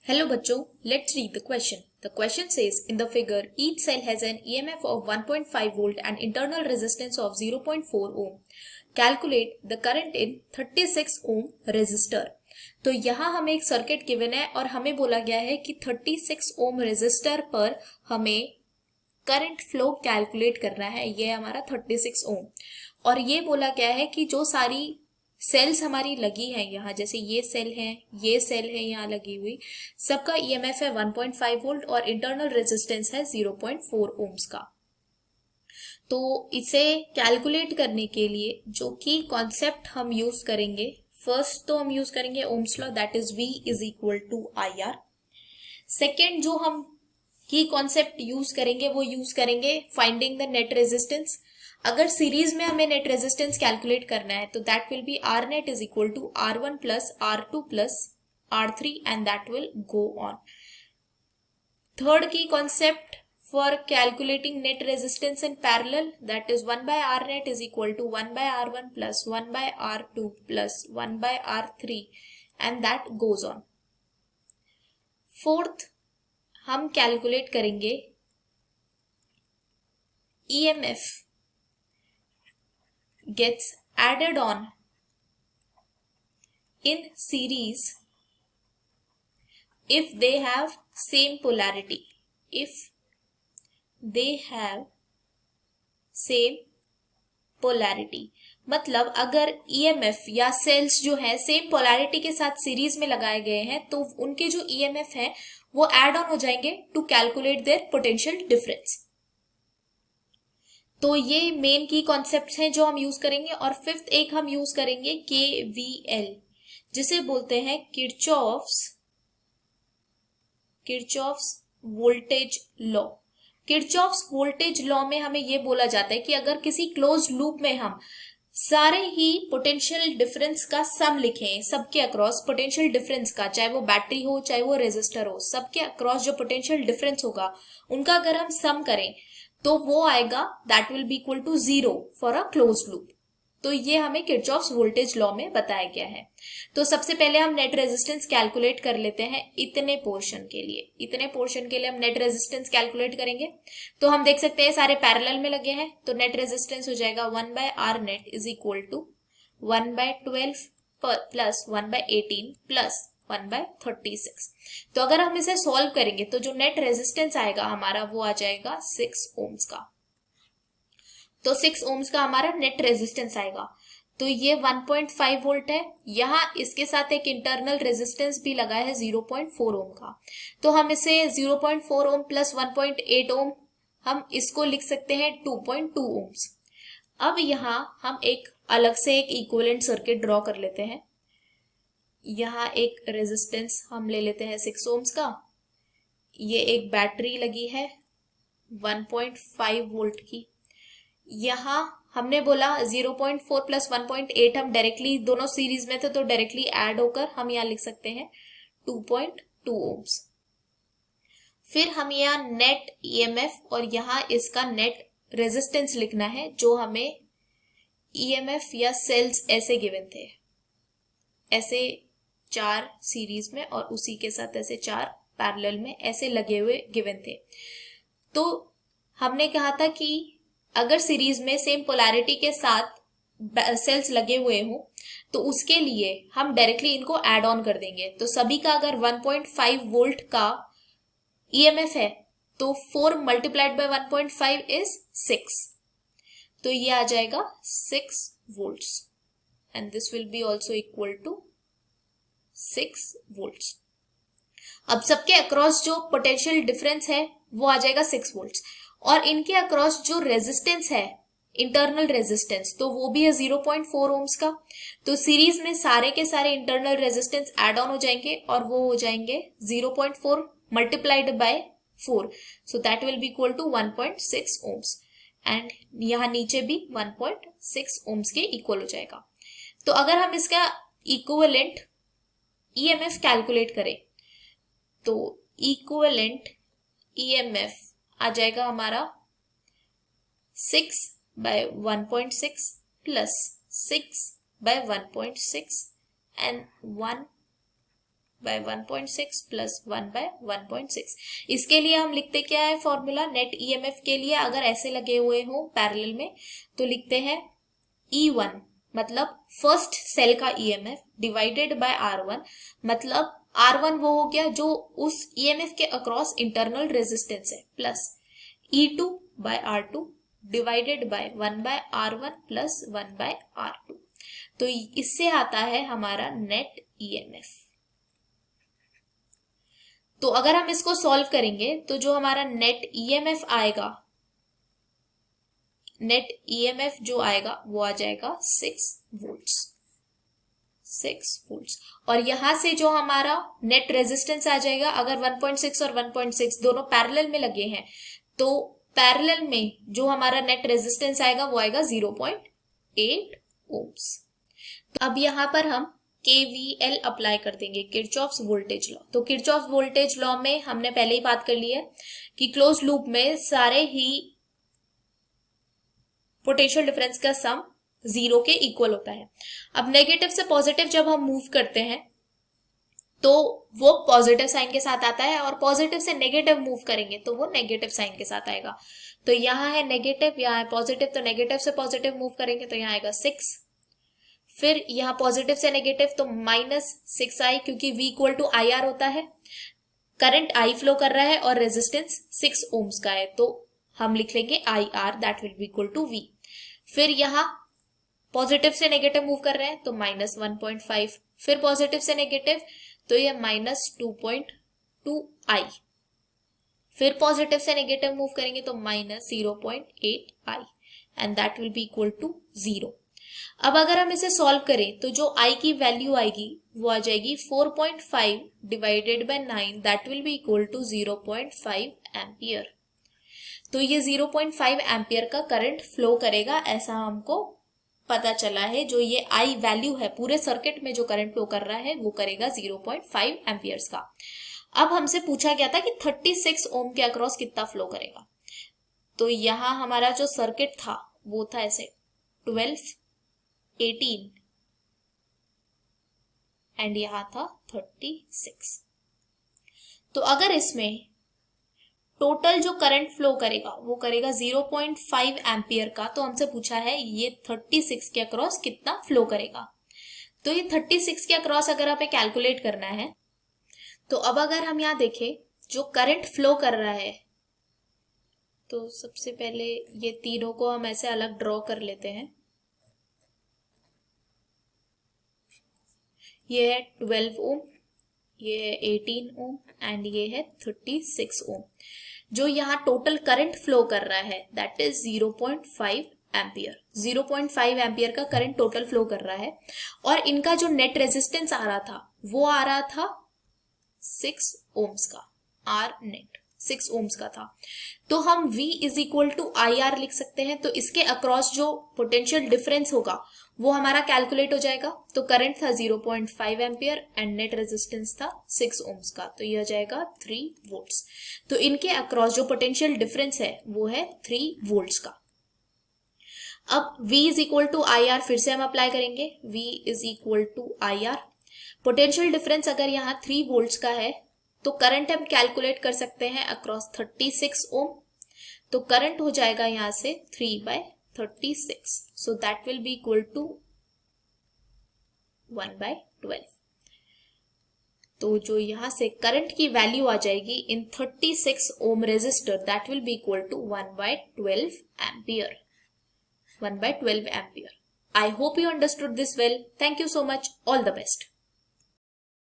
Hello बच्चों, let's read the question. The question says, in the figure, each cell has an EMF of 1.5 volt and internal resistance of 0.4 ohm. Calculate the current in 36 ohm resistor. तो यहाँ हमें एक circuit given है और हमें बोला गया है कि 36 ओम रेजिस्टर पर हमें करंट फ्लो कैलकुलेट करना है। ये हमारा 36 ओम और ये बोला गया है कि जो सारी सेल्स हमारी लगी हैं यहाँ, जैसे ये सेल है यहाँ लगी हुई, सबका ईएमएफ है 1.5 वोल्ट और इंटरनल रेजिस्टेंस है 0.4 ओम्स का। तो इसे कैलकुलेट करने के लिए जो की कॉन्सेप्ट हम यूज करेंगे, फर्स्ट तो हम यूज करेंगे Ohm's law, that is V is equal to IR। Second जो हम की कॉन्सेप्ट यूज करेंगे वो यूज करेंगे फाइंडिंग द नेट रेजिस्टेंस। अगर सीरीज में हमें नेट रेजिस्टेंस कैलकुलेट करना है तो that will be R net is equal to R1 plus R2 plus R3 and that will go on. Third की concept for calculating net resistance in parallel, that is 1 by R net is equal to 1 by R1 plus 1 by R2 plus 1 by R3 and that goes on। Fourth हम calculate करेंगे EMF gets added on in series if they have same polarity, if they have same polarity। मतलब अगर EMF या sales जो है same polarity के साथ series में लगाए गए हैं तो उनके जो EMF है वो एड ऑन हो जाएंगे to calculate their potential difference. तो ये मेन की कॉन्सेप्ट्स हैं जो हम यूज करेंगे। और फिफ्थ एक हम यूज करेंगे KVL, जिसे बोलते हैं Kirchhoff's voltage law. Kirchhoff's voltage law में हमें ये बोला जाता है कि अगर किसी क्लोज लूप में हम सारे ही पोटेंशियल डिफरेंस का सम लिखें, सबके अक्रॉस पोटेंशियल डिफरेंस का, चाहे वो बैटरी हो चाहे वो रेजिस्टर हो, सबके अक्रॉस जो पोटेंशियल डिफरेंस होगा उनका अगर हम सम करें तो वो आएगा that will be equal to 0 for a close loop. तो ये हमें किरचॉफ्स वोल्टेज लॉ में बताया गया है। तो सबसे पहले हम नेट रेजिस्टेंस कैलकुलेट कर लेते हैं इतने पोर्शन के लिए हम नेट रेजिस्टेंस कैलकुलेट करेंगे। तो हम देख सकते हैं सारे पैरेलल में लगे हैं, तो नेट रेजिस्टेंस हो जाएगा 1 by R net is equal to 1 by 12 plus 1 by 18 plus 1 by 36। तो अगर हम इसे सॉल्व करेंगे तो जो नेट रेजिस्टेंस आएगा हमारा वो आ जाएगा 6 ओम्स का। तो 6 ओम्स का हमारा नेट रेजिस्टेंस आएगा। तो ये 1.5 वोल्ट है, यहाँ इसके साथ एक इंटरनल रेजिस्टेंस भी लगा है 0.4 ओम का। तो हम इसे 0.4 ओम प्लस 1.8 ओम, हम इसको लिख सकते हैं 2.2 ओम्स। अब यहाँ हम एक अलग से एक इक्विवेलेंट सर्किट ड्रॉ कर लेते हैं। यहाँ एक रेजिस्टेंस हम ले लेते हैं 6 ओम्स का, ये एक बैटरी लगी है 1.5 वोल्ट की। यहाँ हमने बोला 0.4 प्लस 1.8, हम डायरेक्टली दोनों सीरीज में थे तो डायरेक्टली ऐड होकर हम यहाँ लिख सकते हैं 2.2 ओम्स। फिर हम यहाँ नेट EMF और यहाँ इसका नेट रेजिस्टेंस लिखना है, जो हमें EMF या सेल्स ऐसे गिवन थे, ऐसे 4 सीरीज में और उसी के साथ ऐसे 4 पैरेलल में ऐसे लगे हुए गिवन थे। तो हमने कहा था कि अगर सीरीज में सेम पोलैरिटी के साथ सेल्स लगे हुए हो तो उसके लिए हम डायरेक्टली इनको ऐड ऑन कर देंगे। तो सभी का अगर 1.5 वोल्ट का EMF है तो 4 मल्टीप्लाइड बाय 1.5 इज 6, तो ये आ जाएगा 6 volts and this will be also equal to 6 volts. अब सबके अक्रॉस जो पोटेंशियल डिफरेंस है वो आ जाएगा 6 वोल्ट्स और इनके अक्रॉस जो रेजिस्टेंस है इंटरनल रेजिस्टेंस तो वो भी है 0.4 ओम्स का। तो सीरीज में सारे के सारे इंटरनल रेजिस्टेंस ऐड ऑन हो जाएंगे और वो हो जाएंगे 0.4 multiplied by 4, so that will be equal to 1.6 ohms and यहाँ नीचे भी 1.6 ओम्स के इक्वल हो जाएगा। तो अगर हम इसका इक्विवेलेंट EMF कैलकुलेट करें तो इक्विवेलेंट EMF आ जाएगा हमारा 6 by 1.6 plus 6 by 1.6 and 1 by 1.6 plus 1 by 1.6। इसके लिए हम लिखते क्या है फॉर्मूला, नेट ईएमएफ के लिए अगर ऐसे लगे हुए हो पैरेलल में तो लिखते हैं E1 मतलब फर्स्ट सेल का ईएमएफ डिवाइडेड बाय R1, मतलब R1 वो हो गया जो उस ईएमएफ के अक्रॉस इंटरनल रेजिस्टेंस है, plus E2 by R2 divided by 1 by R1 plus 1 by R2। तो इससे आता है हमारा नेट ईएमएफ। तो अगर हम इसको सॉल्व करेंगे तो जो हमारा नेट ईएमएफ आएगा, नेट ईएमएफ जो आएगा वो आ जाएगा 6 वोल्ट्स। और यहां से जो हमारा नेट रेजिस्टेंस आ जाएगा, अगर 1.6 और 1.6 दोनों पैरेलल में लगे हैं तो पैरेलल में जो हमारा नेट रेजिस्टेंस आएगा वो आएगा 0.8 ओम्स। तो अब यहां पर हम KVL अप्लाई कर देंगे, किरचॉफ्स वोल्टेज लॉ। तो किरचॉफ्स वोल्टेज लॉ में हमने पहले ही बात कर ली है कि क्लोज लूप में सारे ही पोटेंशियल डिफरेंस का सम 0 के इक्वल होता है। अब नेगेटिव से पॉजिटिव जब हम मूव करते हैं तो वो पॉजिटिव साइन के साथ आता है, और पॉजिटिव से नेगेटिव मूव करेंगे तो वो नेगेटिव साइन के साथ आएगा। तो यहाँ है नेगेटिव, यहाँ है पॉजिटिव, तो नेगेटिव से पॉजिटिव मूव करेंगे तो यहाँ आएगा 6। फिर यहाँ पॉजिटिव से नेगेटिव तो -6i, क्योंकि V इक्वल टू IR होता है, करंट I फ्लो कर रहा है और रेजिस्टेंस 6 ओम्स का है, तो हम लिख लेंगे IR that will be equal to V। फिर यहाँ पॉजिटिव से नेगेटिव मूव कर रहे हैं तो -1.5, फिर पॉजिटिव से नेगेटिव तो ये -2.2i, फिर पॉजिटिव से नेगेटिव मूव करेंगे तो -0.8i and that will be equal to 0। अब अगर हम इसे सॉल्व करें तो जो i की वैल्यू आएगी वो आ जाएगी 4.5 divided by 9 that will be equal to 0.5 ampere. तो ये 0.5 एम्पियर का करंट फ्लो करेगा, ऐसा हमको पता चला है। जो ये I वैल्यू है पूरे सर्किट में जो करंट फ्लो कर रहा है वो करेगा 0.5 एम्पियर्स का। अब हमसे पूछा गया था कि 36 ओम के अक्रॉस कितना फ्लो करेगा। तो यहाँ हमारा जो सर्किट था वो था ऐसे 12, 18 एंड यहाँ था 36। तो अगर इसमें टोटल जो करंट फ्लो करेगा वो करेगा 0.5 एम्पियर का, तो हमसे पूछा है ये 36 के अक्रॉस कितना फ्लो करेगा। तो ये 36 के अक्रॉस अगर हमें कैलकुलेट करना है तो अब अगर हम यहाँ देखें जो करंट फ्लो कर रहा है, तो सबसे पहले ये तीनों को हम ऐसे अलग ड्रॉ कर लेते हैं। ये है 12 ओम, ये है 18 ओम एंड ये है 36 ओम। जो यहाँ टोटल करंट फ्लो कर रहा है दैट इज 0.5 एम्पियर। 0.5 एम्पियर का करंट टोटल फ्लो कर रहा है, और इनका जो नेट रेजिस्टेंस आ रहा था वो आ रहा था 6 ओम्स का, आर नेट 6 ओम्स का था। तो हम V is equal to IR लिख सकते हैं। तो इसके अक्रॉस जो पोटेंशियल डिफरेंस होगा वो हमारा कैलकुलेट हो जाएगा। तो करंट था 0.5 एम्पियर एंड नेट रेजिस्टेंस था 6 ओम्स का, तो ये हो जाएगा 3 वोल्ट्स। तो इनके अक्रॉस जो पोटेंशियल डिफरेंस है वो है 3 वोल्ट्स का। अब V is equal to IR फिर से हम अप्लाई करेंगे। V is equal to IR, potential difference अगर यहाँ 3 वोल्ट्स का है तो करंट हम कैलकुलेट कर सकते हैं अक्रॉस 36 ओम। तो करंट हो जाएगा यहाँ से 3/36, so that will be equal to 1/12। तो जो यहाँ से करंट की वैल्यू आ जाएगी in 36 ohm resistor that will be equal to 1/12 ampere. 1/12 ampere. I hope you understood this well. Thank you so much. All the best.